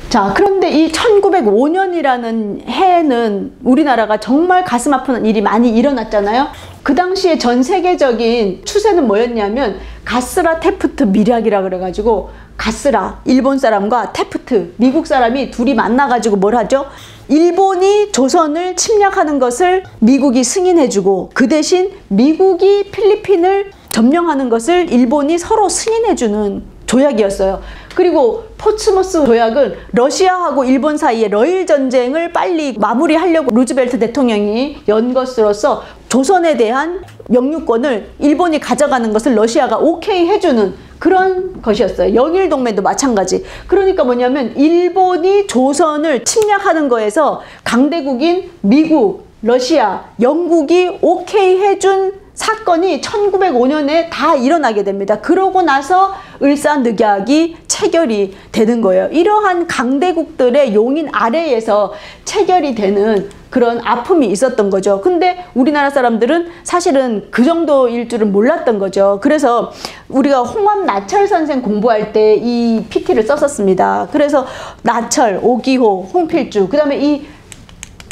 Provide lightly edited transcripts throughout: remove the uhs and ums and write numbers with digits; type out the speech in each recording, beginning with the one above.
자, 그런데 이 1905년이라는 해에는 우리나라가 정말 가슴 아픈 일이 많이 일어났잖아요. 그 당시에 전 세계적인 추세는 뭐였냐면 가스라 테프트 밀약이라 그래가지고, 가스라 일본 사람과 테프트 미국 사람이 둘이 만나가지고 뭘 하죠? 일본이 조선을 침략하는 것을 미국이 승인해주고, 그 대신 미국이 필리핀을 점령하는 것을 일본이 서로 승인해주는 조약이었어요. 그리고 포츠머스 조약은 러시아하고 일본 사이의 러일 전쟁을 빨리 마무리하려고 루즈벨트 대통령이 연 것으로서 조선에 대한 영유권을 일본이 가져가는 것을 러시아가 오케이 해주는 그런 것이었어요. 영일동맹도 마찬가지. 그러니까 뭐냐면 일본이 조선을 침략하는 거에서 강대국인 미국, 러시아, 영국이 오케이 해준 사건이 1905년에 다 일어나게 됩니다. 그러고 나서 을사늑약이 체결이 되는 거예요. 이러한 강대국들의 용인 아래에서 체결이 되는 그런 아픔이 있었던 거죠. 근데 우리나라 사람들은 사실은 그 정도일 줄은 몰랐던 거죠. 그래서 우리가 홍합 나철 선생 공부할 때 이 PT를 썼었습니다. 그래서 나철, 오기호, 홍필주, 그 다음에 이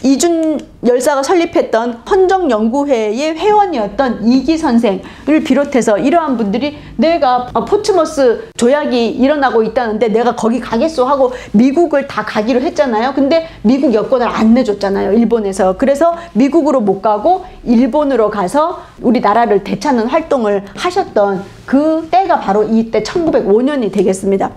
이준 열사가 설립했던 헌정연구회의 회원이었던 이기 선생을 비롯해서 이러한 분들이 내가 포츠머스 조약이 일어나고 있다는데 내가 거기 가겠소 하고 미국을 다 가기로 했잖아요. 근데 미국 여권을 안 내줬잖아요, 일본에서. 그래서 미국으로 못 가고 일본으로 가서 우리나라를 되찾는 활동을 하셨던 그 때가 바로 이때 1905년이 되겠습니다.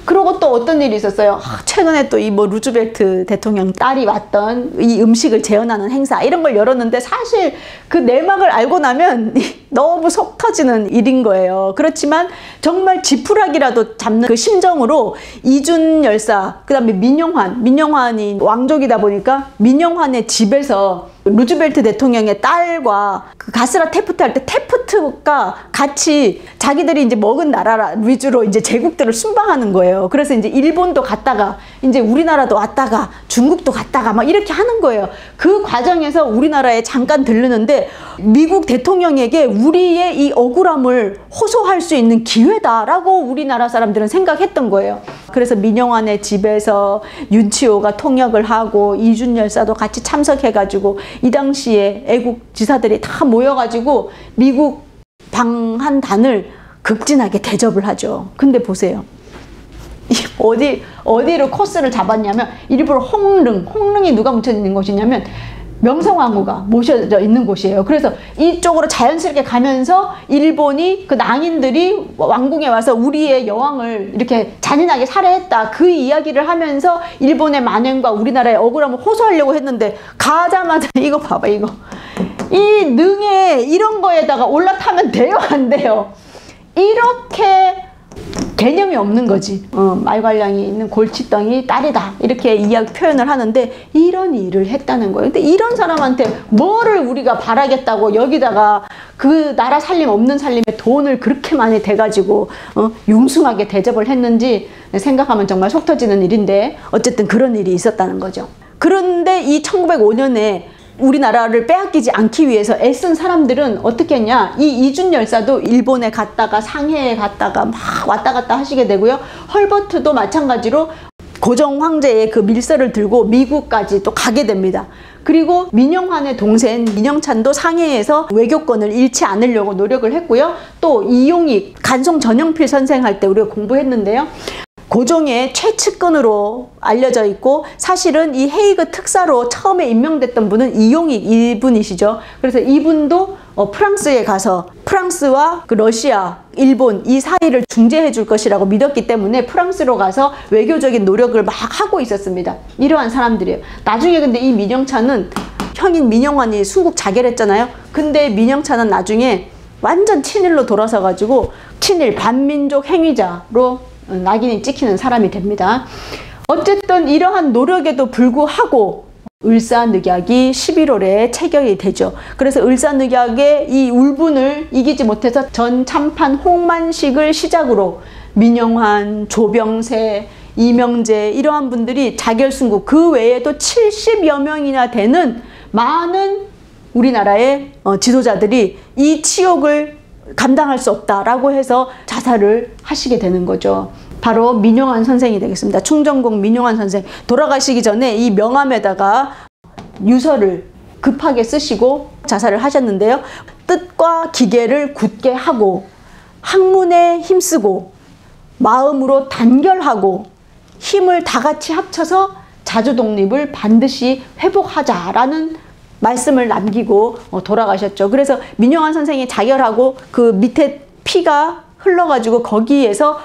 그리고 또 어떤 일이 있었어요. 최근에 또 이 뭐 루즈벨트 대통령 딸이 왔던 이 음식을 재현하는 행사 이런 걸 열었는데, 사실 그 내막을 알고 나면 너무 속 터지는 일인 거예요. 그렇지만 정말 지푸라기라도 잡는 그 심정으로 이준 열사, 그 다음에 민영환이 왕족이다 보니까 민영환의 집에서 루즈벨트 대통령의 딸과 그 가스라 테프트 할 때 테프트가 같이 자기들이 이제 먹은 나라 위주로 이제 제국들을 순방하는 거예요. 그래서 이제 일본도 갔다가 이제 우리나라도 왔다가 중국도 갔다가 막 이렇게 하는 거예요. 그 과정에서 우리나라에 잠깐 들르는데 미국 대통령에게 우리의 이 억울함을 호소할 수 있는 기회다라고 우리나라 사람들은 생각했던 거예요. 그래서 민영환의 집에서 윤치호가 통역을 하고 이준 열사도 같이 참석해가지고 이 당시에 애국 지사들이 다 모여가지고 미국 방한단을 극진하게 대접을 하죠. 근데 보세요. 어디로 코스를 잡았냐면 일부러 홍릉이 누가 묻혀 있는 곳이냐면 명성황후가 모셔져 있는 곳이에요. 그래서 이쪽으로 자연스럽게 가면서 일본이 그 낭인들이 왕궁에 와서 우리의 여왕을 이렇게 잔인하게 살해했다, 그 이야기를 하면서 일본의 만행과 우리나라의 억울함을 호소하려고 했는데, 가자마자 이거 봐봐, 이거 이 능에 이런 거에다가 올라타면 돼요, 안 돼요? 이렇게 개념이 없는 거지. 말괄량이 있는 골칫덩이 딸이다, 이렇게 이야기 표현을 하는데 이런 일을 했다는 거예요. 근데 이런 사람한테 뭐를 우리가 바라겠다고 여기다가 그 나라 살림 없는 살림에 돈을 그렇게 많이 대가지고 융숭하게 대접을 했는지 생각하면 정말 속 터지는 일인데, 어쨌든 그런 일이 있었다는 거죠. 그런데 이 1905년에 우리나라를 빼앗기지 않기 위해서 애쓴 사람들은 어떻게 했냐, 이 이준 열사도 일본에 갔다가 상해에 갔다가 막 왔다 갔다 하시게 되고요. 헐버트도 마찬가지로 고종 황제의 그 밀서를 들고 미국까지 또 가게 됩니다. 그리고 민영환의 동생 민영찬도 상해에서 외교권을 잃지 않으려고 노력을 했고요. 또 이용익, 간송 전영필 선생 할 때 우리가 공부했는데요. 고종의 최측근으로 알려져 있고, 사실은 이 헤이그 특사로 처음에 임명됐던 분은 이용익 이분이시죠. 그래서 이분도 프랑스에 가서 프랑스와 그 러시아, 일본 이 사이를 중재해 줄 것이라고 믿었기 때문에 프랑스로 가서 외교적인 노력을 막 하고 있었습니다. 이러한 사람들이에요. 나중에 근데 이 민영찬은 형인 민영환이 순국 자결했잖아요. 근데 민영찬은 나중에 완전 친일로 돌아서 가지고 친일 반민족 행위자로 낙인이 찍히는 사람이 됩니다. 어쨌든 이러한 노력에도 불구하고 을사늑약이 11월에 체결이 되죠. 그래서 을사늑약의 이 울분을 이기지 못해서 전참판 홍만식을 시작으로 민영환, 조병세, 이명재 이러한 분들이 자결순국, 그 외에도 70여 명이나 되는 많은 우리나라의 지도자들이 이 치욕을 감당할 수 없다라고 해서 자살을 하시게 되는 거죠. 바로 민용환 선생이 되겠습니다. 충정공 민용환 선생. 돌아가시기 전에 이 명함에다가 유서를 급하게 쓰시고 자살을 하셨는데요. 뜻과 기계를 굳게 하고 학문에 힘쓰고 마음으로 단결하고 힘을 다 같이 합쳐서 자주 독립을 반드시 회복하자라는 말씀을 남기고 돌아가셨죠. 그래서 민용환 선생이 자결하고 그 밑에 피가 흘러가지고 거기에서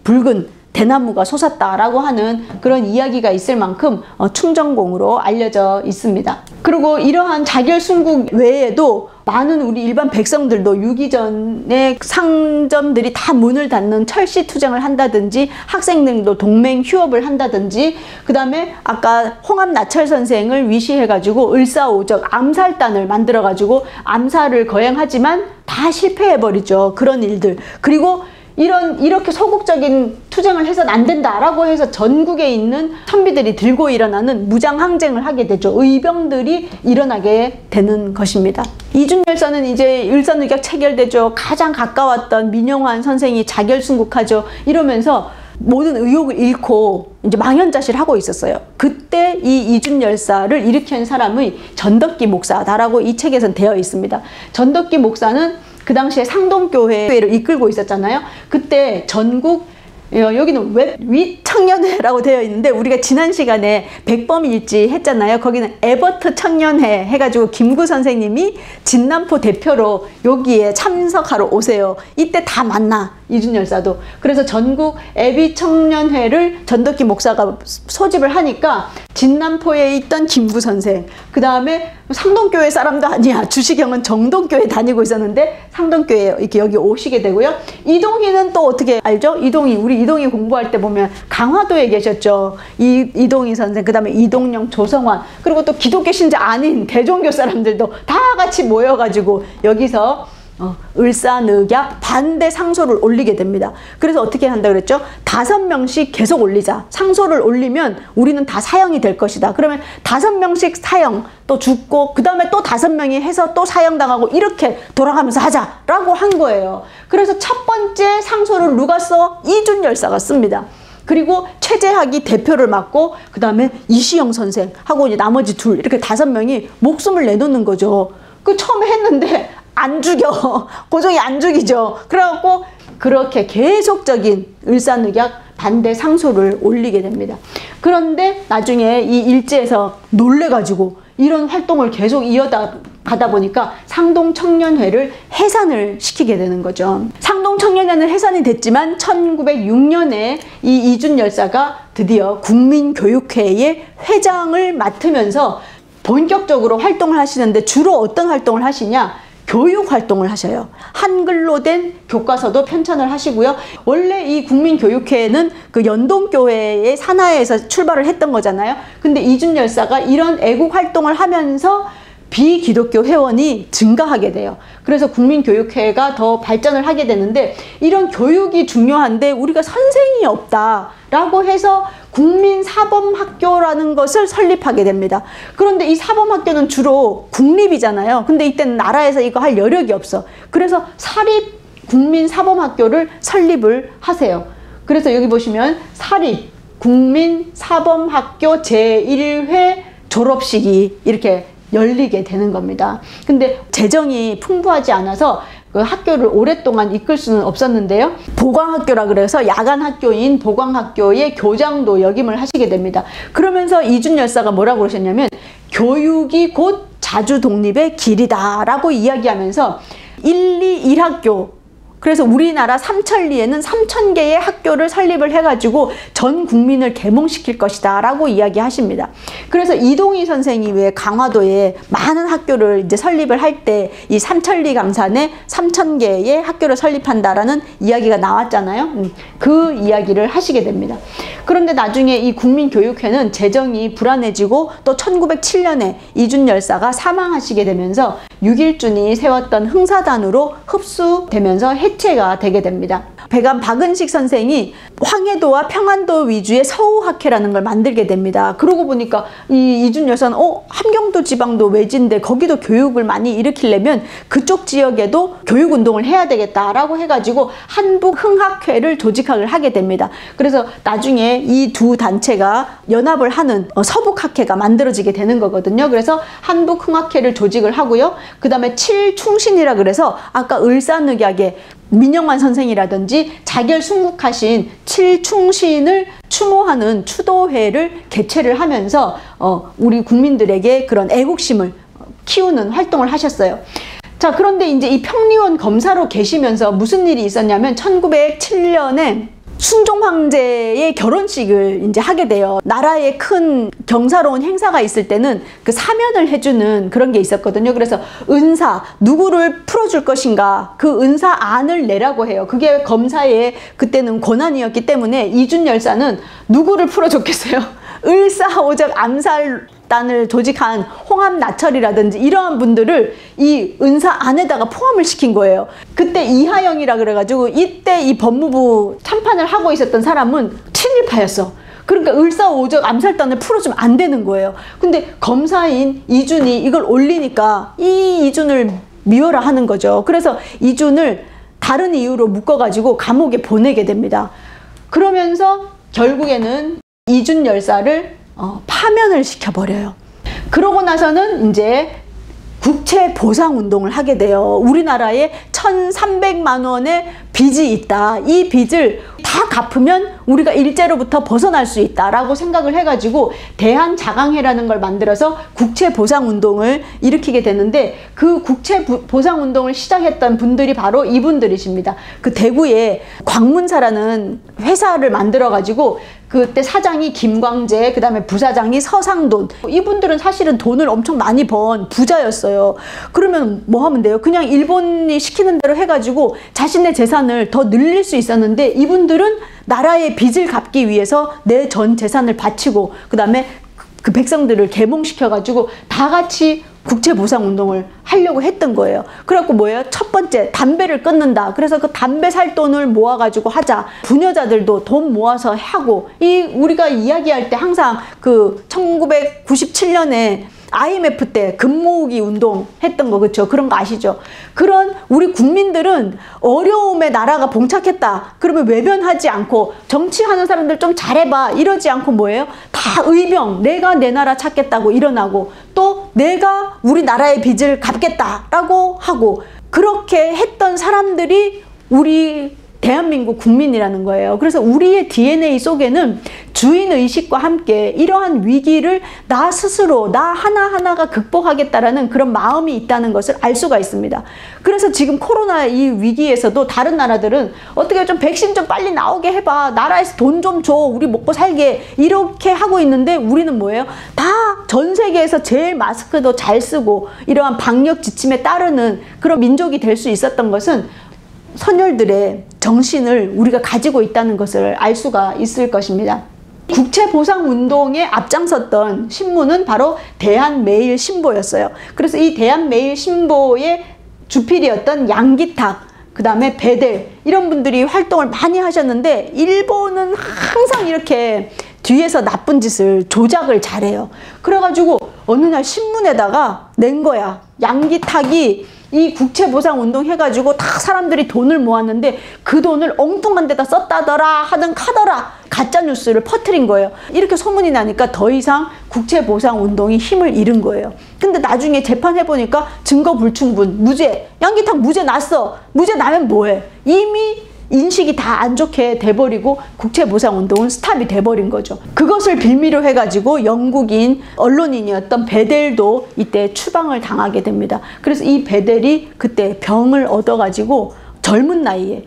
붉은 대나무가 솟았다라고 하는 그런 이야기가 있을 만큼 충정공으로 알려져 있습니다. 그리고 이러한 자결순국 외에도 많은 우리 일반 백성들도 유기 전에 상점들이 다 문을 닫는 철시 투쟁을 한다든지 학생들도 동맹 휴업을 한다든지 그 다음에 아까 홍합나철 선생을 위시해가지고 을사오적 암살단을 만들어가지고 암살을 거행하지만 다 실패해버리죠. 그런 일들. 그리고 이렇게 소극적인 투쟁을 해서는 안 된다라고 해서 전국에 있는 선비들이 들고 일어나는 무장항쟁을 하게 되죠. 의병들이 일어나게 되는 것입니다. 이준열사는 이제 을사늑약 체결되죠. 가장 가까웠던 민용환 선생이 자결순국하죠. 이러면서 모든 의욕을 잃고 이제 망연자실 하고 있었어요. 그때 이 이준열사를 일으킨 사람의 전덕기 목사다라고 이 책에선 되어 있습니다. 전덕기 목사는 그 당시에 상동교회를 이끌고 있었잖아요. 그때 전국 여기는 윗청년회라고 되어 있는데 우리가 지난 시간에 백범일지 했잖아요. 거기는 에버트 청년회 해가지고 김구 선생님이 진남포 대표로 여기에 참석하러 오세요. 이때 다 만나 이준열사도. 그래서 전국 애비 청년회를 전덕기 목사가 소집을 하니까 진남포에 있던 김구 선생, 그 다음에 상동교회 사람도 아니야. 주시경은 정동교회 다니고 있었는데 상동교회 이렇게 여기 오시게 되고요. 이동희는 또 어떻게 알죠? 우리 이동희 공부할 때 보면 강화도에 계셨죠. 이동희 선생, 그 다음에 이동영, 조성환, 그리고 또 기독교 신자 아닌 대종교 사람들도 다 같이 모여가지고 여기서 을사늑약 반대 상소를 올리게 됩니다. 그래서 어떻게 한다 그랬죠? 5명씩 계속 올리자. 상소를 올리면 우리는 다 사형이 될 것이다. 그러면 5명씩 사형, 또 죽고 그 다음에 또 5명이 해서 또 사형당하고 이렇게 돌아가면서 하자라고 한 거예요. 그래서 첫 번째 상소를 누가 써? 이준열사가 씁니다. 그리고 최재학이 대표를 맡고 그 다음에 이시영 선생하고 이제 나머지 둘, 이렇게 5명이 목숨을 내놓는 거죠. 그 처음에 했는데 안 죽여. 고종이 안 죽이죠. 그래갖고 그렇게 계속적인 을사늑약 반대 상소를 올리게 됩니다. 그런데 나중에 이 일제에서 놀래가지고 이런 활동을 계속 이어가다 보니까 상동청년회를 해산을 시키게 되는 거죠. 상동청년회는 해산이 됐지만 1906년에 이 이준열사가 드디어 국민교육회의 회장을 맡으면서 본격적으로 활동을 하시는데 주로 어떤 활동을 하시냐? 교육 활동을 하셔요. 한글로 된 교과서도 편찬을 하시고요. 원래 이 국민교육회는 그 연동교회의 산하에서 출발을 했던 거잖아요. 근데 이준열사가 이런 애국 활동을 하면서 비기독교 회원이 증가하게 돼요. 그래서 국민교육회가 더 발전을 하게 되는데 이런 교육이 중요한데 우리가 선생이 없다라고 해서 국민사범학교라는 것을 설립하게 됩니다. 그런데 이 사범학교는 주로 국립이잖아요. 근데 이때는 나라에서 이거 할 여력이 없어. 그래서 사립 국민사범학교를 설립을 하세요. 그래서 여기 보시면 사립 국민사범학교 제1회 졸업식이 이렇게 열리게 되는 겁니다. 근데 재정이 풍부하지 않아서 그 학교를 오랫동안 이끌 수는 없었는데요. 보광학교라 그래서 야간학교인 보광학교의 교장도 역임을 하시게 됩니다. 그러면서 이준열사가 뭐라고 그러셨냐면 교육이 곧 자주독립의 길이다 라고 이야기하면서 1, 2, 1학교, 그래서 우리나라 삼천리에는 3000개의 학교를 설립을 해가지고 전 국민을 계몽시킬 것이다 라고 이야기하십니다. 그래서 이동희 선생이 왜 강화도에 많은 학교를 이제 설립을 할 때 이 삼천리 강산에 3000개의 학교를 설립한다라는 이야기가 나왔잖아요. 그 이야기를 하시게 됩니다. 그런데 나중에 이 국민교육회는 재정이 불안해지고 또 1907년에 이준열사가 사망하시게 되면서 육일준이 세웠던 흥사단으로 흡수되면서 해체가 되게 됩니다. 배관 박은식 선생이 황해도와 평안도 위주의 서우학회라는 걸 만들게 됩니다. 그러고 보니까 이 이준 열사는 함경도 지방도 외진데 거기도 교육을 많이 일으키려면 그쪽 지역에도 교육운동을 해야 되겠다라고 해가지고 한북흥학회를 조직을 하게 됩니다. 그래서 나중에 이 두 단체가 연합을 하는 서북학회가 만들어지게 되는 거거든요. 그래서 한북흥학회를 조직을 하고요. 그 다음에 칠충신이라 그래서 아까 을사늑약의 민영환 선생이라든지 자결순국하신 칠충신을 추모하는 추도회를 개최를 하면서 우리 국민들에게 그런 애국심을 키우는 활동을 하셨어요. 자, 그런데 이제 이 평리원 검사로 계시면서 무슨 일이 있었냐면 1907년에 순종 황제의 결혼식을 이제 하게 돼요. 나라에 큰 경사로운 행사가 있을 때는 그 사면을 해주는 그런 게 있었거든요. 그래서 은사, 누구를 풀어줄 것인가, 그 은사 안을 내라고 해요. 그게 검사의 그때는 권한이었기 때문에 이준 열사는 누구를 풀어줬겠어요? 을사오적 암살단을 조직한 홍합나철이라든지 이러한 분들을 이 은사 안에다가 포함을 시킨 거예요. 그때 이하영이라 그래가지고 이때 이 법무부 참판을 하고 있었던 사람은 친일파였어. 그러니까 을사오적 암살단을 풀어주면 안 되는 거예요. 근데 검사인 이준이 이걸 올리니까 이 이준을 미워라 하는 거죠. 그래서 이준을 다른 이유로 묶어가지고 감옥에 보내게 됩니다. 그러면서 결국에는 이준 열사를 파면을 시켜버려요. 그러고 나서는 이제 국채 보상 운동을 하게 돼요. 우리나라에 1,300만 원의 빚이 있다. 이 빚을 다 갚으면 우리가 일제로부터 벗어날 수 있다라고 생각을 해가지고 대한자강회라는 걸 만들어서 국채 보상 운동을 일으키게 되는데 그 국채 보상 운동을 시작했던 분들이 바로 이분들이십니다. 그 대구에 광문사라는 회사를 만들어가지고 그때 사장이 김광재, 그 다음에 부사장이 서상돈. 이분들은 사실은 돈을 엄청 많이 번 부자였어요. 그러면 뭐 하면 돼요? 그냥 일본이 시키는 대로 해가지고 자신의 재산을 더 늘릴 수 있었는데 이분들은 나라의 빚을 갚기 위해서 내 전 재산을 바치고 그 다음에 그 백성들을 계몽시켜가지고 다 같이 국채보상운동을 하려고 했던 거예요. 그래갖고 뭐예요? 첫 번째, 담배를 끊는다. 그래서 그 담배 살 돈을 모아가지고 하자. 부녀자들도 돈 모아서 하고, 우리가 이야기할 때 항상 그 1997년에 IMF 때 금 모으기 운동 했던 거, 그렇죠? 그런 거 아시죠? 그런 우리 국민들은 어려움에 나라가 봉착했다. 그러면 외면하지 않고 정치하는 사람들 좀 잘해봐 이러지 않고 뭐예요? 다 의병, 내가 내 나라 찾겠다고 일어나고 또 내가 우리나라의 빚을 갚겠다라고 하고 그렇게 했던 사람들이 우리 대한민국 국민이라는 거예요. 그래서 우리의 DNA 속에는 주인의식과 함께 이러한 위기를 나 스스로, 나 하나하나가 극복하겠다라는 그런 마음이 있다는 것을 알 수가 있습니다. 그래서 지금 코로나 이 위기에서도 다른 나라들은 어떻게 좀 백신 좀 빨리 나오게 해봐. 나라에서 돈 좀 줘. 우리 먹고 살게. 이렇게 하고 있는데 우리는 뭐예요? 다 전 세계에서 제일 마스크도 잘 쓰고 이러한 방역 지침에 따르는 그런 민족이 될 수 있었던 것은 선열들의 정신을 우리가 가지고 있다는 것을 알 수가 있을 것입니다. 국채보상운동에 앞장섰던 신문은 바로 대한매일신보였어요. 그래서 이 대한매일신보의 주필이었던 양기탁, 그 다음에 베델 이런 분들이 활동을 많이 하셨는데 일본은 항상 이렇게 뒤에서 나쁜 짓을 조작을 잘해요. 그래가지고 어느 날 신문에다가 낸 거야. 양기탁이 이 국채보상운동 해가지고 다 사람들이 돈을 모았는데 그 돈을 엉뚱한 데다 썼다더라 하든 카더라 가짜뉴스를 퍼뜨린 거예요. 이렇게 소문이 나니까 더 이상 국채보상운동이 힘을 잃은 거예요. 근데 나중에 재판해보니까 증거 불충분, 무죄. 양기탁 무죄 났어. 무죄 나면 뭐해? 이미 인식이 다 안 좋게 돼버리고 국채보상운동은 스탑이 돼버린 거죠. 그것을 빌미로 해가지고 영국인 언론인이었던 베델도 이때 추방을 당하게 됩니다. 그래서 이 베델이 그때 병을 얻어가지고 젊은 나이에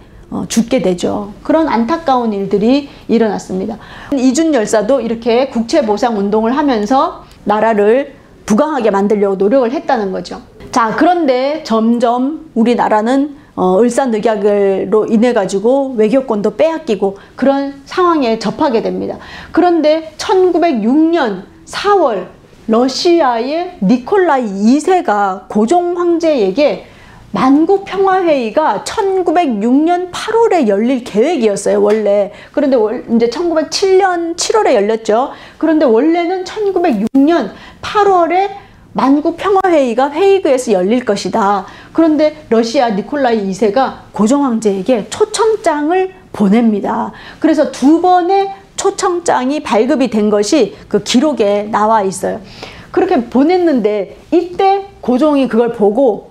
죽게 되죠. 그런 안타까운 일들이 일어났습니다. 이준 열사도 이렇게 국채보상운동을 하면서 나라를 부강하게 만들려고 노력을 했다는 거죠. 자, 그런데 점점 우리나라는 을사늑약으로 인해 가지고 외교권도 빼앗기고 그런 상황에 접하게 됩니다. 그런데 1906년 4월 러시아의 니콜라이 2세가 고종 황제에게 만국평화회의가 1906년 8월에 열릴 계획이었어요, 원래. 그런데 이제 1907년 7월에 열렸죠. 그런데 원래는 1906년 8월에 만국평화회의가 회의구에서 열릴 것이다. 그런데 러시아 니콜라이 2세가 고종황제에게 초청장을 보냅니다. 그래서 2번의 초청장이 발급이 된 것이 그 기록에 나와 있어요. 그렇게 보냈는데 이때 고종이 그걸 보고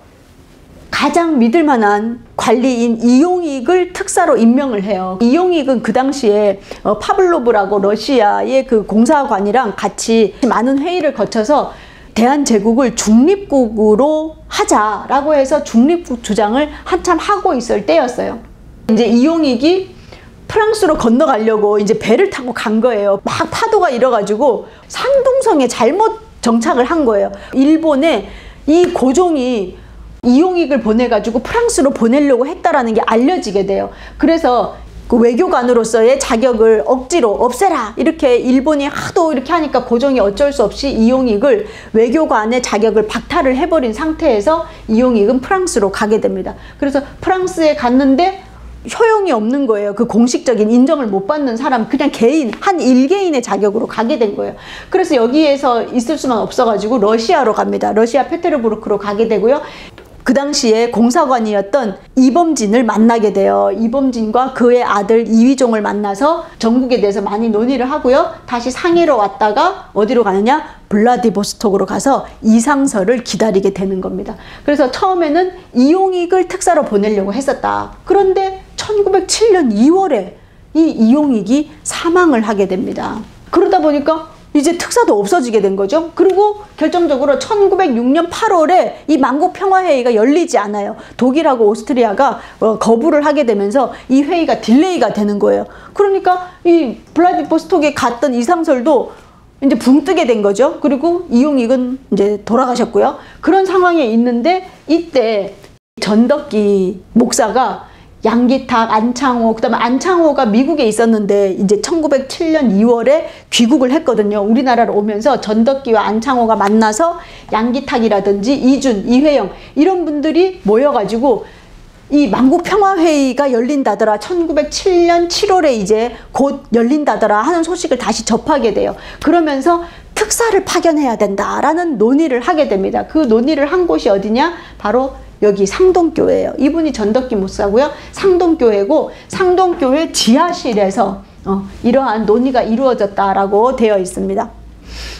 가장 믿을 만한 관리인 이용익을 특사로 임명을 해요. 이용익은 그 당시에 파블로브라고 러시아의 그 공사관이랑 같이 많은 회의를 거쳐서 대한제국을 중립국으로 하자라고 해서 중립국 주장을 한참 하고 있을 때였어요. 이제 이용익이 프랑스로 건너가려고 이제 배를 타고 간 거예요. 막 파도가 일어가지고 산둥성에 잘못 정착을 한 거예요. 일본에 이 고종이 이용익을 보내가지고 프랑스로 보내려고 했다라는 게 알려지게 돼요. 그래서 그 외교관으로서의 자격을 억지로 없애라 이렇게 일본이 하도 이렇게 하니까 고종이 어쩔 수 없이 이용익을 외교관의 자격을 박탈을 해버린 상태에서 이용익은 프랑스로 가게 됩니다. 그래서 프랑스에 갔는데 효용이 없는 거예요. 그 공식적인 인정을 못 받는 사람, 그냥 개인, 한 일개인의 자격으로 가게 된 거예요. 그래서 여기에서 있을 수만 없어가지고 러시아로 갑니다. 러시아 페테르부르크로 가게 되고요. 그 당시에 공사관이었던 이범진을 만나게 돼요. 이범진과 그의 아들 이휘종을 만나서 전국에 대해서 많이 논의를 하고요. 다시 상해로 왔다가 어디로 가느냐? 블라디보스톡으로 가서 이상설을 기다리게 되는 겁니다. 그래서 처음에는 이용익을 특사로 보내려고 했었다. 그런데 1907년 2월에 이 이용익이 사망을 하게 됩니다. 그러다 보니까 이제 특사도 없어지게 된 거죠. 그리고 결정적으로 1906년 8월에 이 만국평화회의가 열리지 않아요. 독일하고 오스트리아가 거부를 하게 되면서 이 회의가 딜레이가 되는 거예요. 그러니까 이 블라디보스톡에 갔던 이상설도 이제 붕 뜨게 된 거죠. 그리고 이용익은 이제 돌아가셨고요. 그런 상황에 있는데 이때 전덕기 목사가 양기탁, 안창호, 그다음에 안창호가 미국에 있었는데 이제 1907년 2월에 귀국을 했거든요. 우리나라로 오면서 전덕기와 안창호가 만나서 양기탁이라든지 이준, 이회영 이런 분들이 모여가지고 이 만국평화회의가 열린다더라. 1907년 7월에 이제 곧 열린다더라 하는 소식을 다시 접하게 돼요. 그러면서 특사를 파견해야 된다라는 논의를 하게 됩니다. 그 논의를 한 곳이 어디냐? 바로 여기 상동교회예요. 이분이 전덕기 목사고요. 상동교회고 상동교회 지하실에서 이러한 논의가 이루어졌다라고 되어 있습니다.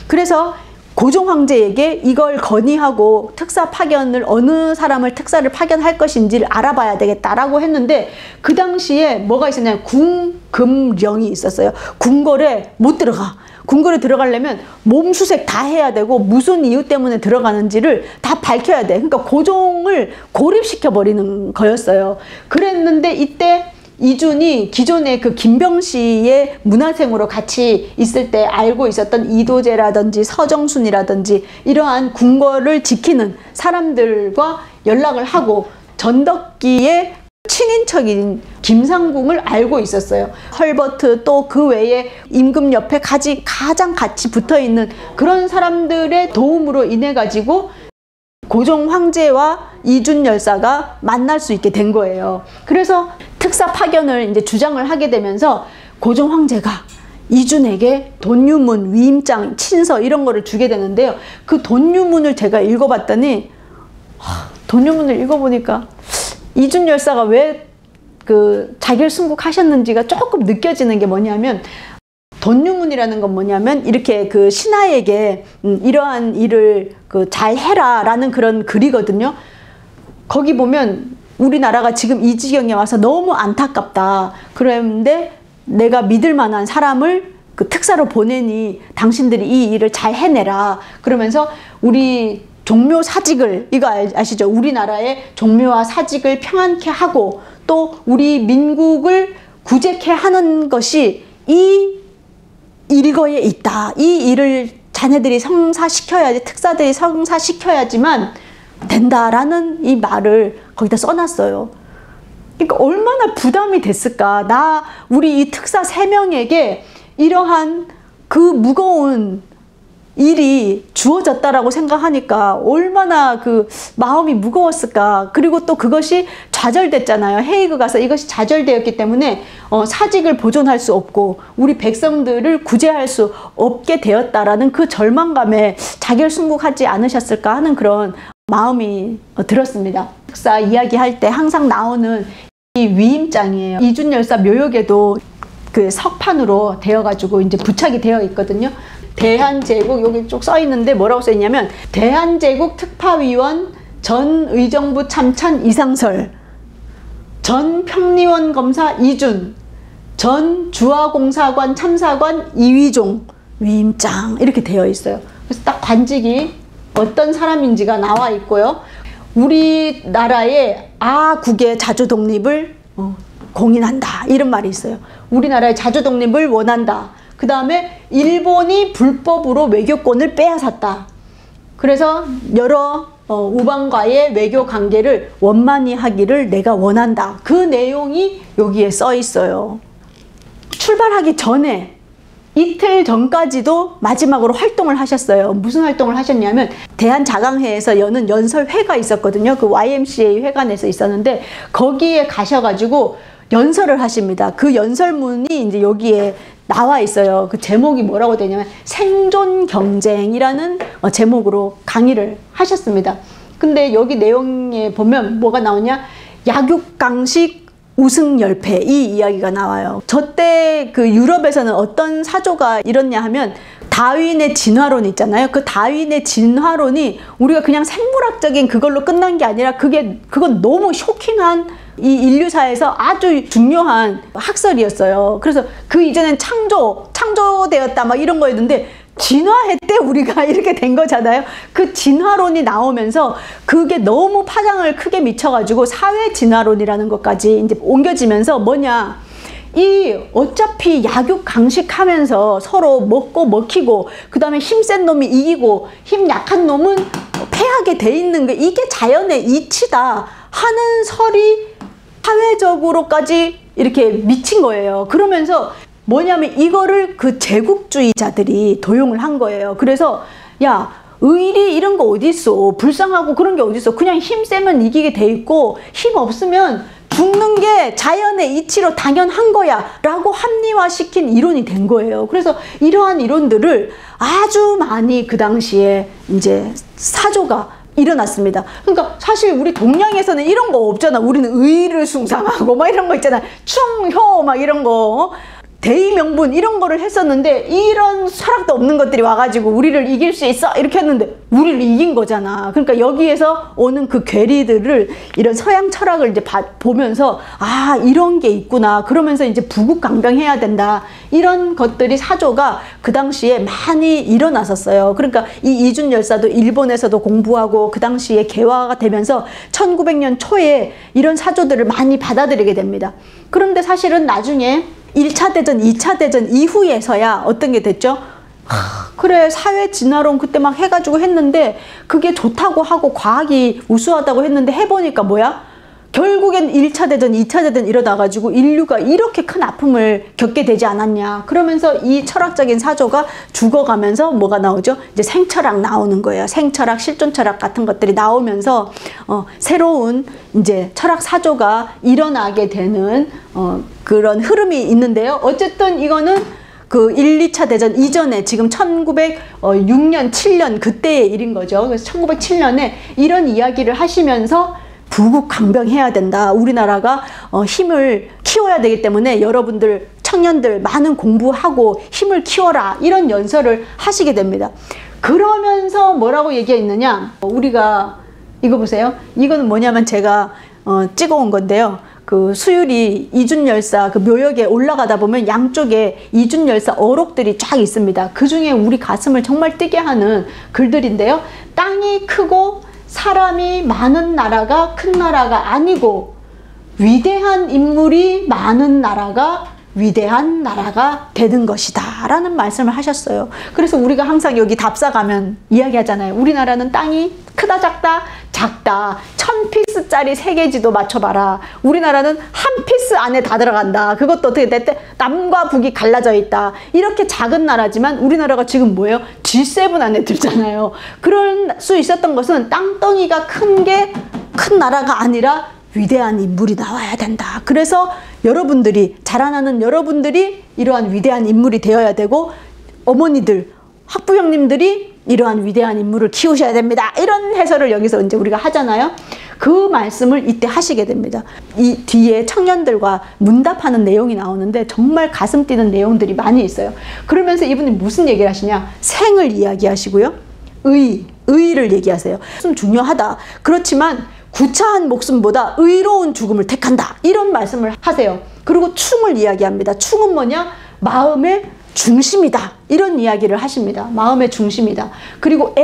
그래서 고종 황제에게 이걸 건의하고 특사 파견을 어느 사람을 특사를 파견할 것인지를 알아봐야 되겠다라고 했는데 그 당시에 뭐가 있었냐면 궁금령이 있었어요. 궁궐에 못 들어가. 궁궐에 들어가려면 몸수색 다 해야 되고 무슨 이유 때문에 들어가는지를 다 밝혀야 돼. 그러니까 고종을 고립시켜 버리는 거였어요. 그랬는데 이때 이준이 기존에 그 김병시의 문화생으로 같이 있을 때 알고 있었던 이도재라든지 서정순이라든지 이러한 궁궐을 지키는 사람들과 연락을 하고 전덕기의 친인척인 김상궁을 알고 있었어요. 헐버트 또 그 외에 임금 옆에 가장 같이 붙어있는 그런 사람들의 도움으로 인해 가지고 고종 황제와 이준 열사가 만날 수 있게 된 거예요. 그래서 특사 파견을 이제 주장을 하게 되면서 고종 황제가 이준에게 돈유문, 위임장, 친서 이런 거를 주게 되는데요. 그 돈유문을 제가 읽어봤더니 돈유문을 읽어보니까 이준 열사가 왜 그 자기를 순국하셨는지가 조금 느껴지는 게 뭐냐면 돈유문이라는 건 뭐냐면 이렇게 그 신하에게 이러한 일을 그 잘 해라라는 그런 글이거든요. 거기 보면 우리나라가 지금 이 지경에 와서 너무 안타깝다. 그런데 내가 믿을 만한 사람을 그 특사로 보내니 당신들이 이 일을 잘 해내라. 그러면서 우리 종묘 사직을 이거 아시죠? 우리나라의 종묘와 사직을 평안케 하고 또 우리 민국을 구제케 하는 것이 이 일거에 있다. 이 일을 자네들이 성사시켜야지, 특사들이 성사시켜야지만 된다라는 이 말을 거기다 써놨어요. 그러니까 얼마나 부담이 됐을까. 우리 이 특사 3명에게 이러한 그 무거운 일이 주어졌다라고 생각하니까 얼마나 그 마음이 무거웠을까. 그리고 또 그것이 좌절됐잖아요. 헤이그 가서 이것이 좌절되었기 때문에 사직을 보존할 수 없고 우리 백성들을 구제할 수 없게 되었다라는 그 절망감에 자결순국하지 않으셨을까 하는 그런 마음이 들었습니다. 역사 이야기할 때 항상 나오는 이 위임장이에요. 이준열사 묘역에도 그 석판으로 되어가지고 이제 부착이 되어 있거든요. 대한제국 여기 쭉 써 있는데 뭐라고 써 있냐면 대한제국 특파위원 전 의정부 참찬 이상설, 전 평리원 검사 이준, 전 주화공사관 참사관 이위종 위임장 이렇게 되어 있어요. 그래서 딱 관직이 어떤 사람인지가 나와 있고요. 우리나라의 아국의 자주 독립을 공인한다 이런 말이 있어요. 우리나라의 자주 독립을 원한다. 그 다음에 일본이 불법으로 외교권을 빼앗았다. 그래서 여러 우방과의 외교 관계를 원만히 하기를 내가 원한다. 그 내용이 여기에 써 있어요. 출발하기 전에 이틀 전까지도 마지막으로 활동을 하셨어요. 무슨 활동을 하셨냐면 대한자강회에서 여는 연설회가 있었거든요. 그 YMCA 회관에서 있었는데 거기에 가셔가지고 연설을 하십니다. 그 연설문이 이제 여기에 나와 있어요. 그 제목이 뭐라고 되냐면 생존 경쟁이라는 제목으로 강의를 하셨습니다. 근데 여기 내용에 보면 뭐가 나오냐? 약육강식 우승열패 이 이야기가 나와요. 저때 그 유럽에서는 어떤 사조가 이렇냐 하면 다윈의 진화론 있잖아요. 그 다윈의 진화론이 우리가 그냥 생물학적인 그걸로 끝난 게 아니라 그건 너무 쇼킹한 이 인류사에서 아주 중요한 학설이었어요. 그래서 그 이전엔 창조되었다 막 이런 거였는데 진화해 때 우리가 이렇게 된 거잖아요. 그 진화론이 나오면서 그게 너무 파장을 크게 미쳐가지고 사회 진화론이라는 것까지 이제 옮겨지면서 뭐냐. 이 어차피 약육 강식하면서 서로 먹고 먹히고 그 다음에 힘센 놈이 이기고 힘 약한 놈은 패하게 돼 있는 게 이게 자연의 이치다 하는 설이 사회적으로까지 이렇게 미친 거예요. 그러면서 뭐냐면 이거를 그 제국주의자들이 도용을 한 거예요. 그래서 야 의리 이런 거 어디 있어? 불쌍하고 그런 게 어디 있어? 그냥 힘 세면 이기게 돼 있고 힘 없으면 죽는 게 자연의 이치로 당연한 거야 라고 합리화시킨 이론이 된 거예요. 그래서 이러한 이론들을 아주 많이 그 당시에 이제 사조가 일어났습니다. 그러니까 사실 우리 동양에서는 이런 거 없잖아. 우리는 의를 숭상하고 막 이런 거 있잖아. 충효 막 이런 거 대의명분 이런 거를 했었는데 이런 철학도 없는 것들이 와가지고 우리를 이길 수 있어 이렇게 했는데 우리를 이긴 거잖아. 그러니까 여기에서 오는 그 괴리들을 이런 서양 철학을 이제 보면서 아 이런 게 있구나 그러면서 이제 부국강병해야 된다 이런 것들이 사조가 그 당시에 많이 일어났었어요. 그러니까 이 이준 열사도 일본에서도 공부하고 그 당시에 개화가 되면서 1900년 초에 이런 사조들을 많이 받아들이게 됩니다. 그런데 사실은 나중에 1차 대전, 2차 대전 이후에서야 어떤 게 됐죠? 그래 사회 진화론 그때 막 해가지고 했는데 그게 좋다고 하고 과학이 우수하다고 했는데 해보니까 뭐야? 결국엔 1차 대전, 2차 대전 이러다가지고 인류가 이렇게 큰 아픔을 겪게 되지 않았냐. 그러면서 이 철학적인 사조가 죽어가면서 뭐가 나오죠? 이제 생철학 나오는 거예요. 생철학, 실존철학 같은 것들이 나오면서 새로운 이제 철학 사조가 일어나게 되는 그런 흐름이 있는데요. 어쨌든 이거는 그 1, 2차 대전 이전에 지금 1906년, 7년 그때의 일인 거죠. 그래서 1907년에 이런 이야기를 하시면서 부국강병해야 된다. 우리나라가 힘을 키워야 되기 때문에 여러분들 청년들 많은 공부하고 힘을 키워라. 이런 연설을 하시게 됩니다. 그러면서 뭐라고 얘기했느냐. 우리가 이거 보세요. 이거는 뭐냐면 제가 찍어온 건데요. 그 수유리 이준열사 그 묘역에 올라가다 보면 양쪽에 이준열사 어록들이 쫙 있습니다. 그 중에 우리 가슴을 정말 뛰게 하는 글들인데요. 땅이 크고 사람이 많은 나라가 큰 나라가 아니고 위대한 인물이 많은 나라가 위대한 나라가 되는 것이다 라는 말씀을 하셨어요. 그래서 우리가 항상 여기 답사 가면 이야기하잖아요. 우리나라는 땅이 크다 작다 작다. 1000피스짜리 3개지도 맞춰봐라. 우리나라는 한 피스 안에 다 들어간다. 그것도 어떻게 됐대? 남과 북이 갈라져 있다. 이렇게 작은 나라지만 우리나라가 지금 뭐예요? G7 안에 들잖아요. 그럴 수 있었던 것은 땅덩이가 큰 게 큰 나라가 아니라 위대한 인물이 나와야 된다. 그래서 여러분들이, 자라나는 여러분들이 이러한 위대한 인물이 되어야 되고, 어머니들, 학부 형님들이 이러한 위대한 인물을 키우셔야 됩니다. 이런 해설을 여기서 이제 우리가 하잖아요. 그 말씀을 이때 하시게 됩니다. 이 뒤에 청년들과 문답하는 내용이 나오는데 정말 가슴 뛰는 내용들이 많이 있어요. 그러면서 이분이 무슨 얘기를 하시냐? 생을 이야기하시고요. 의를 얘기하세요. 좀 중요하다. 그렇지만 구차한 목숨보다 의로운 죽음을 택한다. 이런 말씀을 하세요. 그리고 충을 이야기합니다. 충은 뭐냐? 마음의 중심이다. 이런 이야기를 하십니다. 마음의 중심이다. 그리고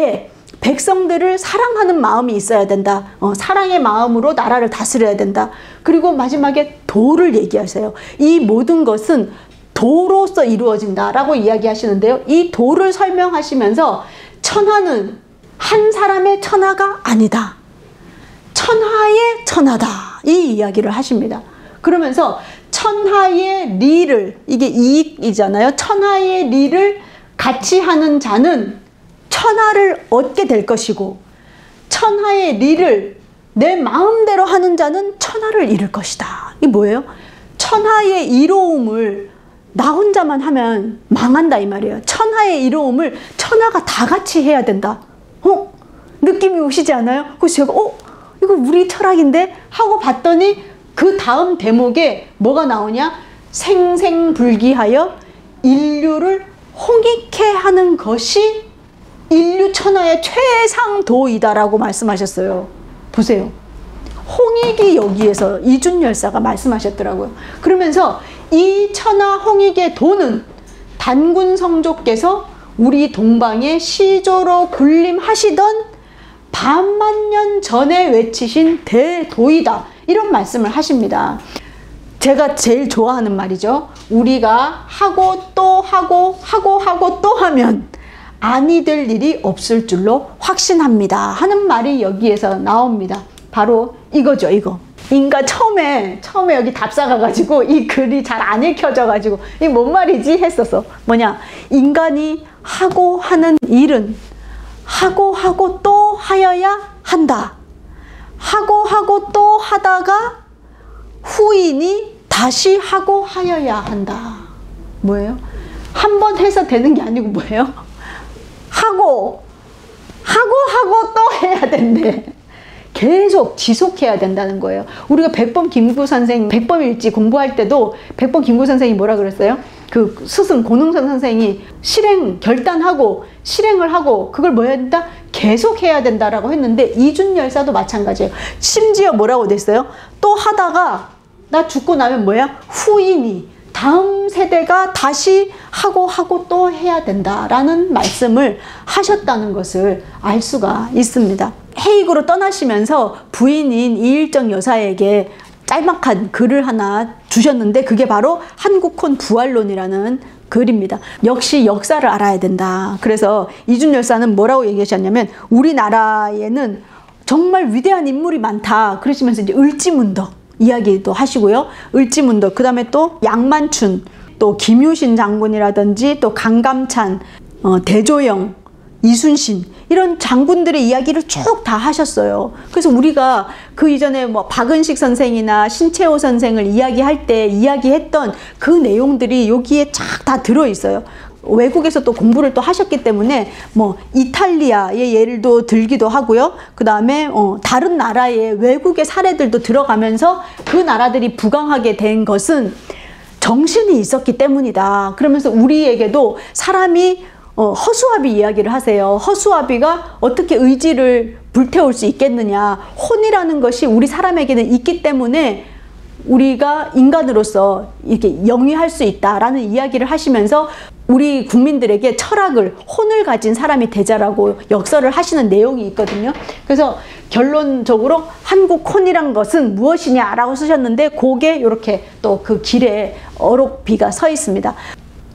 백성들을 사랑하는 마음이 있어야 된다. 사랑의 마음으로 나라를 다스려야 된다. 그리고 마지막에 도를 얘기하세요. 이 모든 것은 도로서 이루어진다라고 이야기하시는데요. 이 도를 설명하시면서 천하는 한 사람의 천하가 아니다. 천하의 천하다. 이 이야기를 하십니다. 그러면서 천하의 리를, 이게 이익이잖아요. 천하의 리를 같이 하는 자는 천하를 얻게 될 것이고, 천하의 리를 내 마음대로 하는 자는 천하를 잃을 것이다. 이게 뭐예요? 천하의 이로움을 나 혼자만 하면 망한다 이 말이에요. 천하의 이로움을 천하가 다 같이 해야 된다. 느낌이 오시지 않아요? 그래서 제가 이거 우리 철학인데? 하고 봤더니 그 다음 대목에 뭐가 나오냐? 생생불기하여 인류를 홍익케 하는 것이 인류 천하의 최상도이다라고 말씀하셨어요. 보세요. 홍익이 여기에서 이준열사가 말씀하셨더라고요. 그러면서 이 천하 홍익의 도는 단군 성조께서 우리 동방의 시조로 군림하시던 반만년 전에 외치신 대도이다. 이런 말씀을 하십니다. 제가 제일 좋아하는 말이죠. 우리가 하고 또 하고 또 하면 아니 될 일이 없을 줄로 확신합니다. 하는 말이 여기에서 나옵니다. 바로 이거죠, 이거. 인가 처음에 여기 답사가가지고 이 글이 잘 안 읽혀져가지고 이게 뭔 말이지 했었어. 뭐냐? 인간이 하고 하는 일은 하고 또 하여야 한다. 하고 또 하다가 후인이 다시 하고 하여야 한다. 뭐예요? 한 번 해서 되는 게 아니고 뭐예요? 하고 또 해야 된대. 계속 지속해야 된다는 거예요. 우리가 백범 김구 선생, 백범일지 공부할 때도 백범 김구 선생이 뭐라 그랬어요? 그 스승 고능선 선생이 결단하고 실행을 하고 그걸 뭐 해야 된다? 계속 해야 된다라고 했는데 이준열사도 마찬가지예요. 심지어 뭐라고 됐어요? 또 하다가 나 죽고 나면 뭐야? 후인이 다음 세대가 다시 하고 또 해야 된다라는 말씀을 하셨다는 것을 알 수가 있습니다. 해익으로 떠나시면서 부인인 이일정 여사에게 짤막한 글을 하나 주셨는데 그게 바로 한국혼 부활론이라는 글입니다. 역시 역사를 알아야 된다. 그래서 이준열사는 뭐라고 얘기하셨냐면 우리나라에는 정말 위대한 인물이 많다. 그러시면서 이제 을지문덕 이야기도 하시고요. 을지문덕, 그 다음에 또 양만춘, 또 김유신 장군이라든지 또 강감찬, 대조영, 이순신 이런 장군들의 이야기를 쭉 다 하셨어요. 그래서 우리가 그 이전에 뭐 박은식 선생이나 신채호 선생을 이야기할 때 이야기했던 그 내용들이 여기에 쫙 다 들어있어요. 외국에서 또 공부를 또 하셨기 때문에 뭐 이탈리아의 예를도 들기도 하고요. 그 다음에 다른 나라의 외국의 사례들도 들어가면서 그 나라들이 부강하게 된 것은 정신이 있었기 때문이다. 그러면서 우리에게도 사람이 허수아비 이야기를 하세요. 허수아비가 어떻게 의지를 불태울 수 있겠느냐. 혼이라는 것이 우리 사람에게는 있기 때문에 우리가 인간으로서 이렇게 영위할 수 있다라는 이야기를 하시면서 우리 국민들에게 철학을, 혼을 가진 사람이 되자라고 역설을 하시는 내용이 있거든요. 그래서 결론적으로 한국 혼이란 것은 무엇이냐라고 쓰셨는데 그게 이렇게 또 그 길에 어록비가 서 있습니다.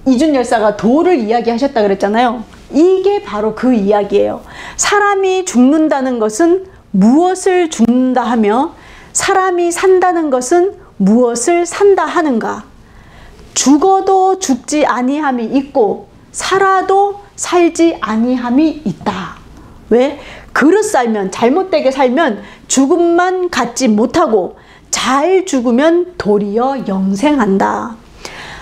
이준열사가 도를 이야기하셨다 그랬잖아요. 이게 바로 그 이야기예요. 사람이 죽는다는 것은 무엇을 죽는다 하며 사람이 산다는 것은 무엇을 산다 하는가? 죽어도 죽지 아니함이 있고 살아도 살지 아니함이 있다. 왜? 그릇 살면, 잘못되게 살면 죽음만 갖지 못하고 잘 죽으면 도리어 영생한다.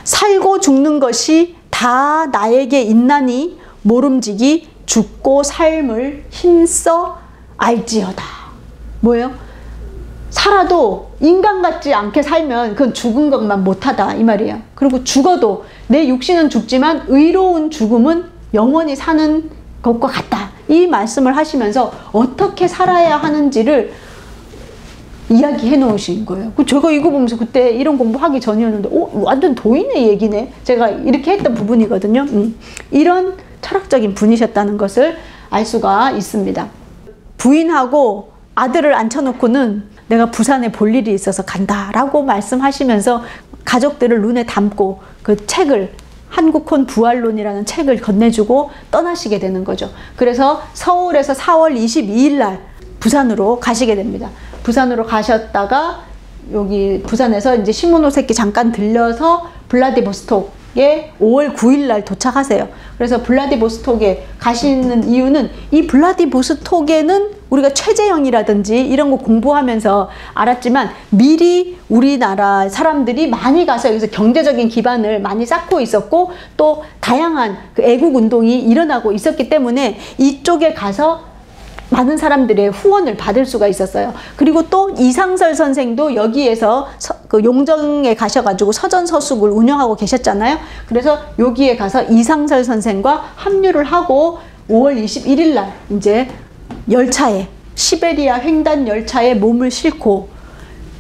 살고 죽는 것이 다 나에게 있나니 모름지기 죽고 삶을 힘써 알지어다. 뭐예요? 살아도 인간 같지 않게 살면 그건 죽은 것만 못하다 이 말이에요. 그리고 죽어도 내 육신은 죽지만 의로운 죽음은 영원히 사는 것과 같다. 이 말씀을 하시면서 어떻게 살아야 하는지를 이야기해 놓으신 거예요. 제가 이거 보면서 그때 이런 공부하기 전이었는데 완전 도인의 얘기네. 제가 이렇게 했던 부분이거든요. 이런 철학적인 분이셨다는 것을 알 수가 있습니다. 부인하고 아들을 앉혀놓고는 내가 부산에 볼 일이 있어서 간다라고 말씀하시면서 가족들을 눈에 담고 그 책을 한국혼 부활론이라는 책을 건네주고 떠나시게 되는 거죠. 그래서 서울에서 4월 22일 날 부산으로 가시게 됩니다. 부산으로 가셨다가 여기 부산에서 이제 시모노세키 잠깐 들려서 블라디보스톡에 5월 9일 날 도착하세요. 그래서 블라디보스톡에 가시는 이유는 이 블라디보스톡에는 우리가 최재형이라든지 이런 거 공부하면서 알았지만 미리 우리나라 사람들이 많이 가서 여기서 경제적인 기반을 많이 쌓고 있었고 또 다양한 그 애국 운동이 일어나고 있었기 때문에 이쪽에 가서 많은 사람들의 후원을 받을 수가 있었어요. 그리고 또 이상설 선생도 여기에서 그 용정에 가셔가지고 서전서숙을 운영하고 계셨잖아요. 그래서 여기에 가서 이상설 선생과 합류를 하고 5월 21일 날 이제 열차에 시베리아 횡단 열차에 몸을 싣고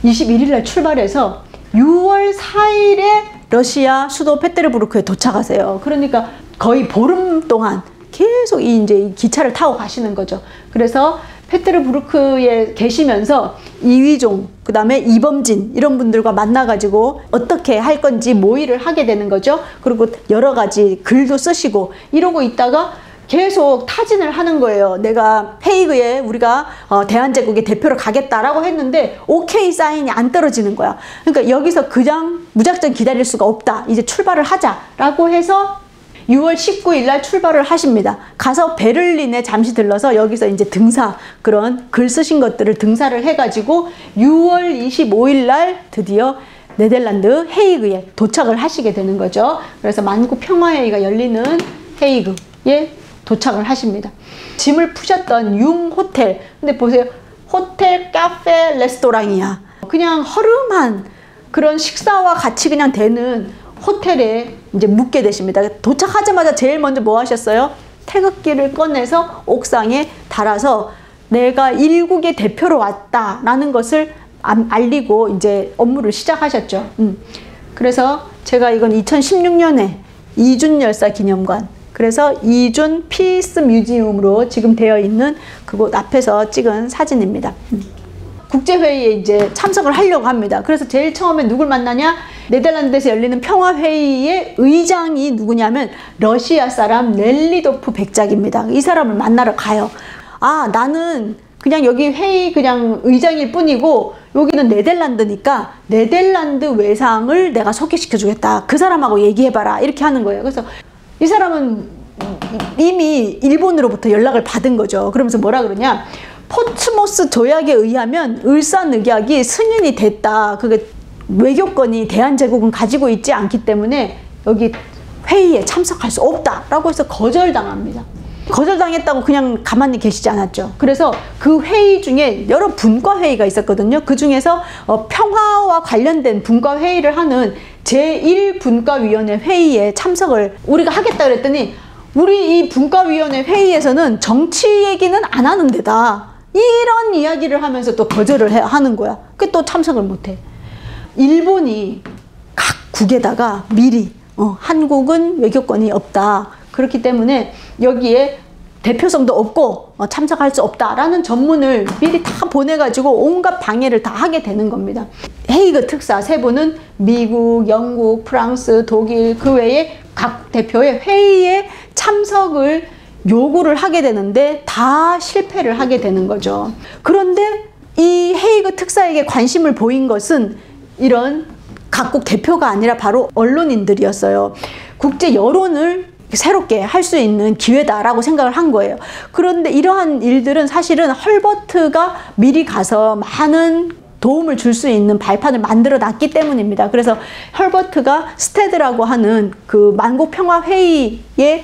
21일 날 출발해서 6월 4일에 러시아 수도 페테르부르크에 도착하세요. 그러니까 거의 보름 동안 계속 이제 이 기차를 타고 가시는 거죠. 그래서 페테르부르크에 계시면서 이휘종, 그 다음에 이범진 이런 분들과 만나가지고 어떻게 할 건지 모의를 하게 되는 거죠. 그리고 여러 가지 글도 쓰시고 이러고 있다가 계속 타진을 하는 거예요. 내가 헤이그에 우리가 대한제국의 대표로 가겠다라고 했는데 오케이 사인이 안 떨어지는 거야. 그러니까 여기서 그냥 무작정 기다릴 수가 없다. 이제 출발을 하자라고 해서 6월 19일 날 출발을 하십니다. 가서 베를린에 잠시 들러서 여기서 이제 등사, 그런 글 쓰신 것들을 등사를 해가지고 6월 25일 날 드디어 네덜란드 헤이그에 도착을 하시게 되는 거죠. 그래서 만국 평화회의가 열리는 헤이그에 도착을 하십니다. 짐을 푸셨던 융 호텔. 근데 보세요. 호텔, 카페, 레스토랑이야. 그냥 허름한 그런 식사와 같이 그냥 되는 호텔에 이제 묵게 되십니다. 도착하자마자 제일 먼저 뭐 하셨어요? 태극기를 꺼내서 옥상에 달아서 내가 일국의 대표로 왔다라는 것을 알리고 이제 업무를 시작하셨죠. 그래서 제가 이건 2016년에 이준 열사 기념관, 그래서 이준 피스 뮤지엄으로 지금 되어 있는 그곳 앞에서 찍은 사진입니다. 국제회의에 이제 참석을 하려고 합니다. 그래서 제일 처음에 누굴 만나냐? 네덜란드에서 열리는 평화회의의 의장이 누구냐면 러시아 사람 넬리도프 백작입니다. 이 사람을 만나러 가요. 아, 나는 그냥 여기 회의 그냥 의장일 뿐이고 여기는 네덜란드니까 네덜란드 외상을 내가 소개시켜 주겠다. 그 사람하고 얘기해봐라. 이렇게 하는 거예요. 그래서 이 사람은 이미 일본으로부터 연락을 받은 거죠. 그러면서 뭐라 그러냐? 포츠모스 조약에 의하면 을사늑약이 승인이 됐다. 그게 외교권이 대한제국은 가지고 있지 않기 때문에 여기 회의에 참석할 수 없다라고 해서 거절당합니다. 거절당했다고 그냥 가만히 계시지 않았죠. 그래서 그 회의 중에 여러 분과회의가 있었거든요. 그 중에서 평화와 관련된 분과회의를 하는 제1분과위원회 회의에 참석을 우리가 하겠다 그랬더니 우리 이 분과위원회 회의에서는 정치 얘기는 안 하는 데다 이런 이야기를 하면서 또 거절을 하는 거야. 그 또 참석을 못해. 일본이 각 국에다가 미리 한국은 외교권이 없다. 그렇기 때문에 여기에 대표성도 없고 참석할 수 없다라는 전문을 미리 다 보내가지고 온갖 방해를 다 하게 되는 겁니다. 헤이그 특사 세 분은 미국, 영국, 프랑스, 독일 그 외에 각 대표의 회의에 참석을 요구를 하게 되는데 다 실패를 하게 되는 거죠. 그런데 이 헤이그 특사에게 관심을 보인 것은 이런 각국 대표가 아니라 바로 언론인들이었어요. 국제 여론을 새롭게 할 수 있는 기회다라고 생각을 한 거예요. 그런데 이러한 일들은 사실은 헐버트가 미리 가서 많은 도움을 줄 수 있는 발판을 만들어 놨기 때문입니다. 그래서 헐버트가 스테드라고 하는 그 만국평화회의의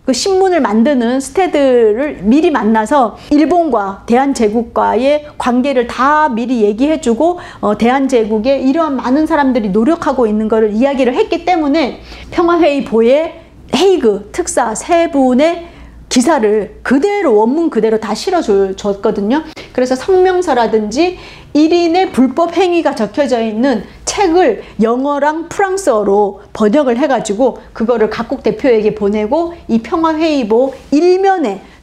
그 신문을 만드는 스테드를 미리 만나서 일본과 대한제국과의 관계를 다 미리 얘기해주고 대한제국에 이러한 많은 사람들이 노력하고 있는 것을 이야기를 했기 때문에 평화회의보에 헤이그 특사 3분의 기사를 그대로 원문 그대로 다 실어줬거든요. 그래서 성명서라든지 1인의 불법 행위가 적혀져 있는 책을 영어랑 프랑스어로 번역을 해가지고 그거를 각국 대표에게 보내고 이 평화회의보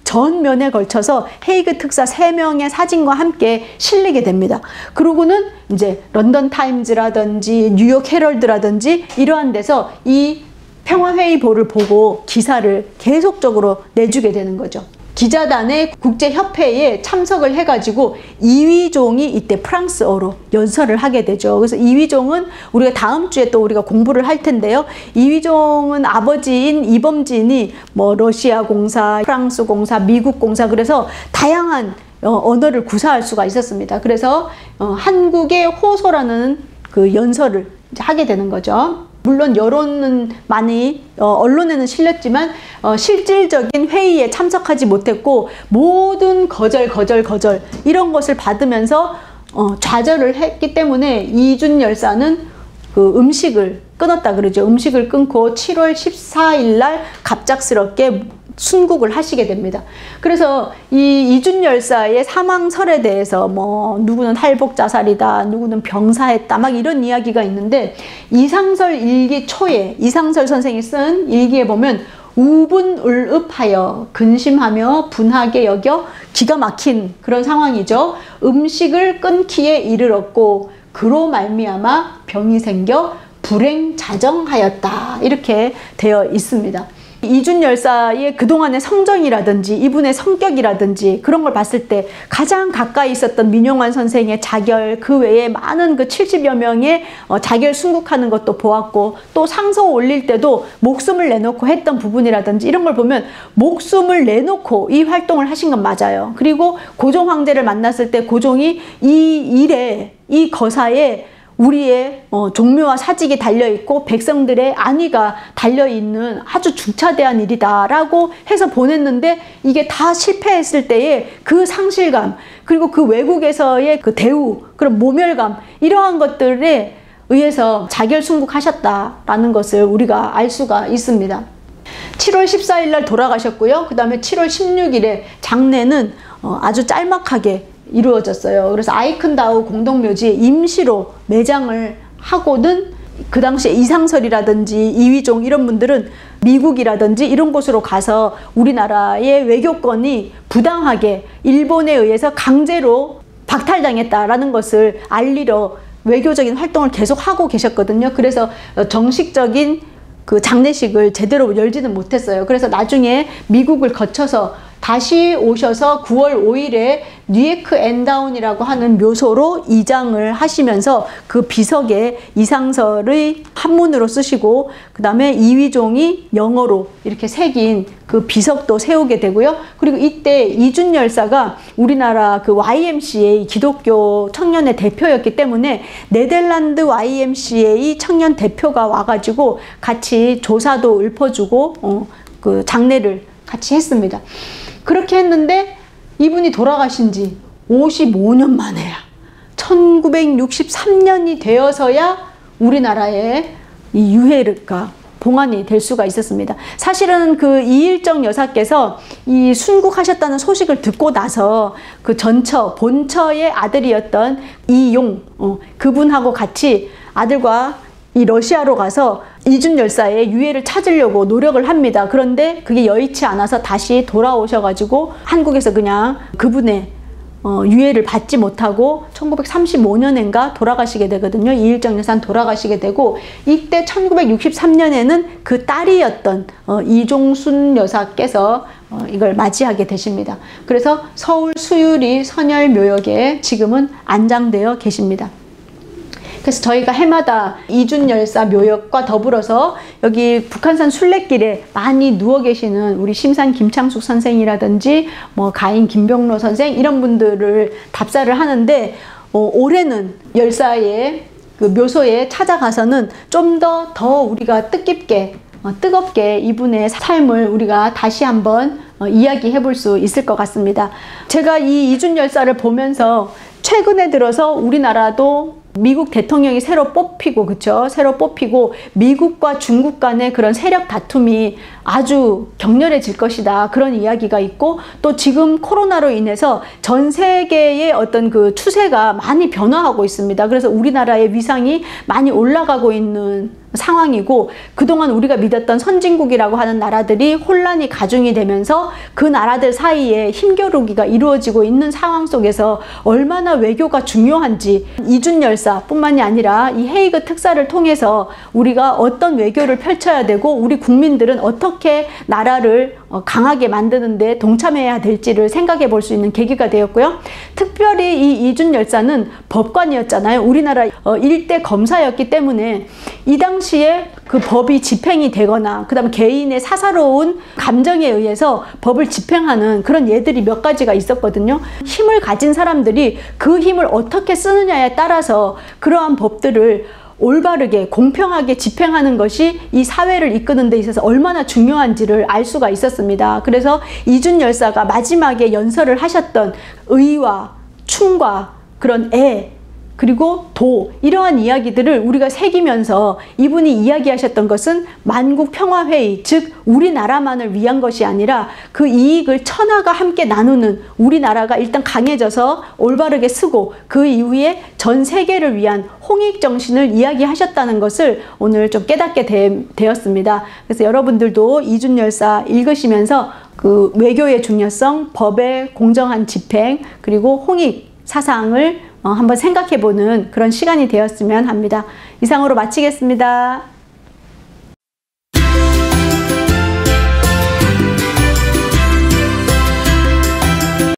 전면에 걸쳐서 헤이그 특사 3명의 사진과 함께 실리게 됩니다. 그러고는 이제 런던 타임즈라든지 뉴욕 헤럴드라든지 이러한 데서 이 평화회의보를 보고 기사를 계속적으로 내주게 되는 거죠. 기자단의 국제협회에 참석을 해가지고 이휘종이 이때 프랑스어로 연설을 하게 되죠. 그래서 이휘종은 우리가 다음 주에 또 우리가 공부를 할 텐데요. 이휘종은 아버지인 이범진이 뭐 러시아 공사, 프랑스 공사, 미국 공사 그래서 다양한 언어를 구사할 수가 있었습니다. 그래서 한국의 호소라는 그 연설을 이제 하게 되는 거죠. 물론 여론은 많이 언론에는 실렸지만 실질적인 회의에 참석하지 못했고 모든 거절 이런 것을 받으면서 좌절을 했기 때문에 이준 열사는 그 음식을 끊었다 그러죠. 음식을 끊고 7월 14일 날 갑작스럽게 순국을 하시게 됩니다. 그래서 이 이준 열사의 사망설에 대해서 뭐 누구는 할복 자살이다, 누구는 병사했다, 막 이런 이야기가 있는데 이상설 일기 초에 이상설 선생이 쓴 일기에 보면 우분울읍하여 근심하며 분하게 여겨 기가 막힌 그런 상황이죠. 음식을 끊기에 이르렀고 그로 말미암아 병이 생겨 불행자정하였다 이렇게 되어 있습니다. 이준 열사의 그동안의 성정이라든지 이분의 성격이라든지 그런 걸 봤을 때 가장 가까이 있었던 민용환 선생의 자결 그 외에 많은 그 70여 명의 자결 순국하는 것도 보았고 또 상소 올릴 때도 목숨을 내놓고 했던 부분이라든지 이런 걸 보면 목숨을 내놓고 이 활동을 하신 건 맞아요. 그리고 고종 황제를 만났을 때 고종이 이 거사에 우리의 종묘와 사직이 달려있고 백성들의 안위가 달려있는 아주 중차대한 일이다 라고 해서 보냈는데 이게 다 실패했을 때의 그 상실감 그리고 그 외국에서의 그 대우 그런 모멸감 이러한 것들에 의해서 자결순국하셨다라는 것을 우리가 알 수가 있습니다. 7월 14일 날 돌아가셨고요. 그 다음에 7월 16일에 장례는 아주 짤막하게 이루어졌어요. 그래서 아이큰다우 공동묘지에 임시로 매장을 하고는 그 당시에 이상설이라든지 이휘종 이런 분들은 미국이라든지 이런 곳으로 가서 우리나라의 외교권이 부당하게 일본에 의해서 강제로 박탈당했다라는 것을 알리러 외교적인 활동을 계속 하고 계셨거든요. 그래서 정식적인 그 장례식을 제대로 열지는 못했어요. 그래서 나중에 미국을 거쳐서 다시 오셔서 9월 5일에 뉴에크 엔다운이라고 하는 묘소로 이장을 하시면서 그 비석에 이상설의 한문으로 쓰시고 그 다음에 이휘종이 영어로 이렇게 새긴 그 비석도 세우게 되고요. 그리고 이때 이준 열사가 우리나라 그 YMCA 기독교 청년의 대표였기 때문에 네덜란드 YMCA 청년 대표가 와가지고 같이 조사도 읊어주고 그 장례를 같이 했습니다. 그렇게 했는데 이분이 돌아가신 지 55년 만에야 1963년이 되어서야 우리나라에 이 유해가 봉안이 될 수가 있었습니다. 사실은 그 이일정 여사께서 이 순국하셨다는 소식을 듣고 나서 그 본처의 아들이었던 이용 그분하고 같이 아들과 이 러시아로 가서 이준 열사의 유해를 찾으려고 노력을 합니다. 그런데 그게 여의치 않아서 다시 돌아오셔가지고 한국에서 그냥 그분의 유예를 받지 못하고 1935년인가 돌아가시게 되거든요. 이일정 여사는 돌아가시게 되고, 이때 1963년에는 그 딸이었던 이종순 여사께서 이걸 맞이하게 되십니다. 그래서 서울 수유리 선열묘역에 지금은 안장되어 계십니다. 그래서 저희가 해마다 이준열사 묘역과 더불어서 여기 북한산 순례길에 많이 누워 계시는 우리 심산 김창숙 선생이라든지 뭐 가인 김병로 선생 이런 분들을 답사를 하는데, 올해는 열사의 그 묘소에 찾아가서는 좀 더 우리가 뜻깊게 뜨겁게 이분의 삶을 우리가 다시 한번 이야기해 볼 수 있을 것 같습니다. 제가 이 이준열사를 보면서 최근에 들어서 우리나라도 미국 대통령이 새로 뽑히고, 그쵸? 새로 뽑히고 미국과 중국 간의 그런 세력 다툼이 아주 격렬해질 것이다, 그런 이야기가 있고, 또 지금 코로나로 인해서 전 세계의 어떤 그 추세가 많이 변화하고 있습니다. 그래서 우리나라의 위상이 많이 올라가고 있는 상황이고, 그동안 우리가 믿었던 선진국이라고 하는 나라들이 혼란이 가중이 되면서 그 나라들 사이에 힘겨루기가 이루어지고 있는 상황 속에서 얼마나 외교가 중요한지, 이준열사 뿐만이 아니라 이 헤이그 특사를 통해서 우리가 어떤 외교를 펼쳐야 되고, 우리 국민들은 어떻게 나라를 강하게 만드는 데 동참해야 될지를 생각해 볼 수 있는 계기가 되었고요. 특별히 이 이준열사는 법관이었잖아요. 우리나라 일대 검사였기 때문에 이 당시에 그 법이 집행이 되거나, 그 다음에 개인의 사사로운 감정에 의해서 법을 집행하는 그런 예들이 몇 가지가 있었거든요. 힘을 가진 사람들이 그 힘을 어떻게 쓰느냐에 따라서 그러한 법들을 올바르게 공평하게 집행하는 것이 이 사회를 이끄는 데 있어서 얼마나 중요한지를 알 수가 있었습니다. 그래서 이준열사가 마지막에 연설을 하셨던 의와 충과 그런 애, 그리고 도, 이러한 이야기들을 우리가 새기면서 이분이 이야기하셨던 것은 만국평화회의, 즉 우리나라만을 위한 것이 아니라 그 이익을 천하가 함께 나누는, 우리나라가 일단 강해져서 올바르게 쓰고 그 이후에 전 세계를 위한 홍익정신을 이야기하셨다는 것을 오늘 좀 깨닫게 되었습니다. 그래서 여러분들도 이준열사 읽으시면서 그 외교의 중요성, 법의 공정한 집행, 그리고 홍익 사상을 한번 생각해보는 그런 시간이 되었으면 합니다. 이상으로 마치겠습니다.